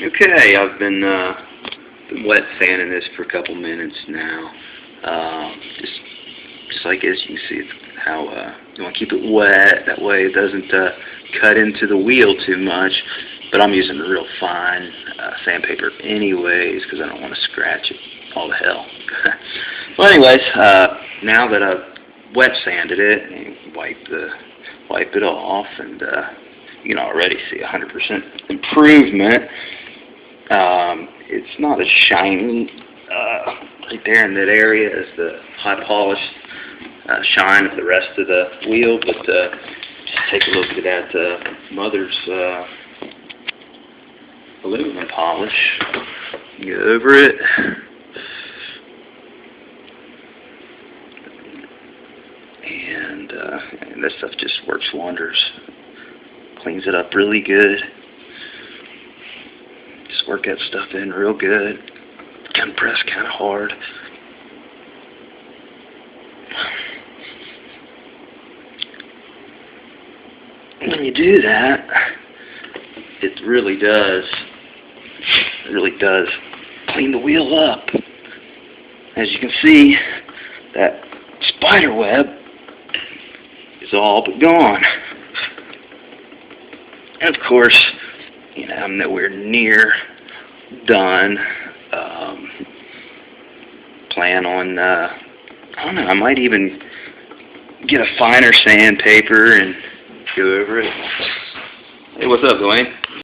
Okay, I've been wet sanding this for a couple minutes now. Just like as you can see, it's how you want to keep it wet. That way it doesn't cut into the wheel too much. But I'm using the real fine sandpaper anyways because I don't want to scratch it all to hell. Well, anyways, now that I've wet sanded it, and wipe it off, and you can already see 100% improvement. It's not as shiny right there in that area as the high polish shine of the rest of the wheel, but just take a look at that Mother's aluminum polish. Get over it. And this stuff just works wonders. Cleans it up really good. Just work that stuff in real good. Compress kind of hard. When you do that, it really does clean the wheel up. As you can see, that spider web is all but gone. And of course, I'm nowhere near done. Plan on, I don't know, I might even get a finer sandpaper and go over it. Hey, what's up, Dwayne?